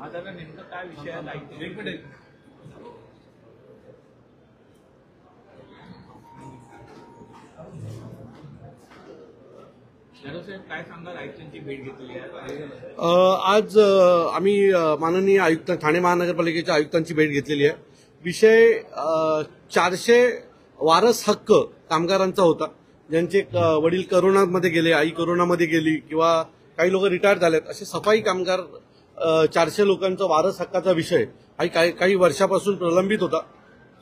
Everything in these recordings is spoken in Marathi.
दादा नेमका काय विषय आहे? एक मिनिट. काय सांगाल? आयुक्तांची भेट घेतली आहे आज आम्ही माननीय आयुक्त ठाणे महानगरपालिकेच्या आयुक्तांची भेट घेतलेली आहे. विषय 400 वारस हक्क कामगारांचा होता, ज्यांचे वडील करोनामध्ये गेले, आई करोनामध्ये गेली किंवा काही लोक रिटायर झालेत, असे सफाई कामगार 400 लोकांचा वारस हक्काचा विषय हा काही वर्षापासून प्रलंबित होता.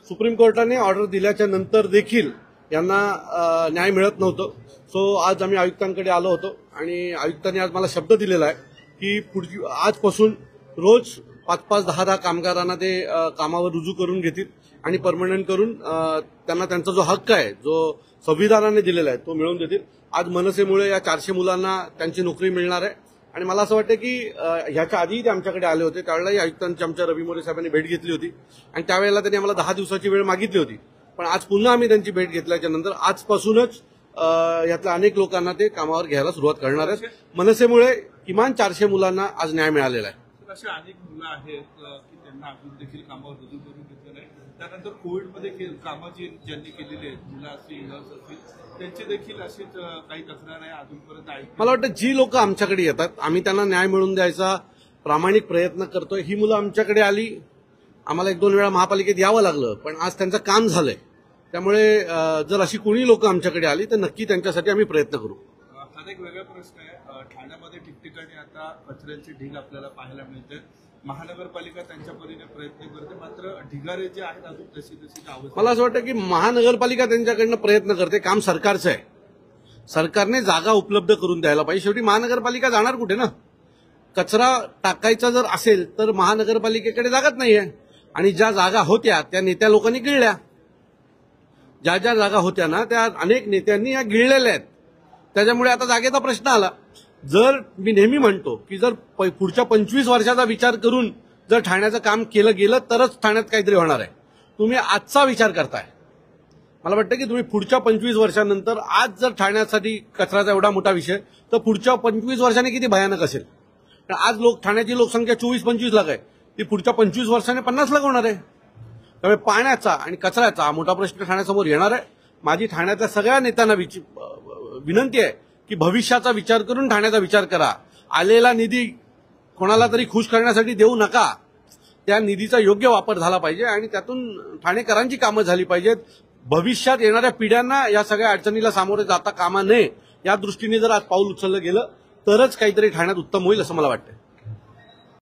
सुप्रीम कोर्टाने ऑर्डर दिल्याच्या नंतर देखील यांना न्याय मिळत नव्हतं. सो आज आम्ही आयुक्तांकडे आलो होतो आणि आयुक्तांनी आज मला शब्द दिलेला आहे की पुढची आजपासून रोज 5-5, 10-10 कामगारांना ते कामावर रुजू करून घेतील आणि परमनंट करून त्यांना त्यांचा जो हक्क आहे, जो संविधानाने दिलेला आहे, तो मिळवून देतील. आज मनसेमुळे या 400 मुलांना त्यांची नोकरी मिळणार आहे आणि मला असं वाटतं की ह्याच्या आधीही ते आमच्याकडे आले होते, त्यावेळेलाही आयुक्तांची आमच्या रवी मोरे साहेबांनी भेट घेतली होती आणि त्यावेळेला त्यांनी आम्हाला 10 दिवसाची वेळ मागितली होती. पण आज पुन्हा आम्ही त्यांची भेट घेतल्याच्या नंतर आजपासूनच यातल्या अनेक लोकांना ते कामावर घ्यायला सुरुवात करणार आहेत. मनसेमुळे किमान 400 मुलांना आज न्याय मिळालेला आहे. असे अनेक मुलं आहेत की त्यांना अजून देखील कामावर रुजू करून घेतलेलं आहे. त्यानंतर कोविडमध्ये कामं ज्यांनी केलेली आहेत, मुलं असतील, नर्स असतील, त्यांची देखील अशीच काही तक्रार आहे अजूनपर्यंत. मला वाटतं जी लोक आमच्याकडे येतात, आम्ही त्यांना न्याय मिळवून द्यायचा प्रामाणिक प्रयत्न करतोय. ही मुलं आमच्याकडे आली, आम्हाला 1-2 वेळा महापालिकेत यावं लागलं, पण आज त्यांचं काम झालंय. त्यामुळे जर अशी कोणी लोक आमच्याकडे आली तर नक्की त्यांच्यासाठी आम्ही प्रयत्न करू. हा एक वेगळा प्रश्न आहे. ठाण्यामध्ये ठिकठिकाणी आता कचऱ्याची ढीग आपल्याला पाहायला मिळते. महानगरपालिका त्यांच्या परीने प्रयत्न करते, मात्र ढिगारे जे आहेत अजून तशी मला असं वाटतं की महानगरपालिका त्यांच्याकडनं प्रयत्न करते. काम सरकारचं आहे, सरकारने जागा उपलब्ध करून द्यायला पाहिजे. शेवटी महानगरपालिका जाणार कुठे ना? कचरा टाकायचा जर असेल तर महानगरपालिकेकडे जागाच नाहीये आणि ज्या जागा होत्या त्या नेत्या लोकांनी गिळल्या. ज्या ज्या जागा होत्या ना त्या अनेक नेत्यांनी या गिळलेल्या आहेत. त्याच्यामुळे आता जागेचा प्रश्न आला. जर मी नेहमी म्हणतो की जर पुढच्या 25 वर्षाचा विचार करून जर ठाण्याचं काम केलं गेलं तरच ठाण्यात काहीतरी होणार आहे. तुम्ही आजचा विचार करताय. मला वाटतं की तुम्ही पुढच्या 25 वर्षांनंतर आज जर ठाण्यासाठी कचऱ्याचा एवढा मोठा विषय तर पुढच्या 25 वर्षांनी किती भयानक असेल. आज ठाण्याची लोकसंख्या 24-25 लाख आहे, ती पुढच्या 25 वर्षांनी 50 लाख होणार आहे. त्यामुळे पाण्याचा आणि कचऱ्याचा हा मोठा प्रश्न ठाण्यासमोर येणार आहे. माझी ठाण्यातल्या सगळ्या नेत्यांना विनंती आहे की भविष्याचा विचार करून ठाण्याचा विचार करा. आलेला निधी कोणाला तरी खुश करण्यासाठी देऊ नका. त्या निधीचा योग्य वापर झाला पाहिजे आणि त्यातून ठाणेकरांची कामं झाली पाहिजेत. भविष्यात येणाऱ्या पिढ्यांना या सगळ्या अडचणीला सामोरे जाता कामा नये या दृष्टीने जर आज पाऊल उचललं गेलं तरच काहीतरी ठाण्यात उत्तम होईल असं मला वाटतं.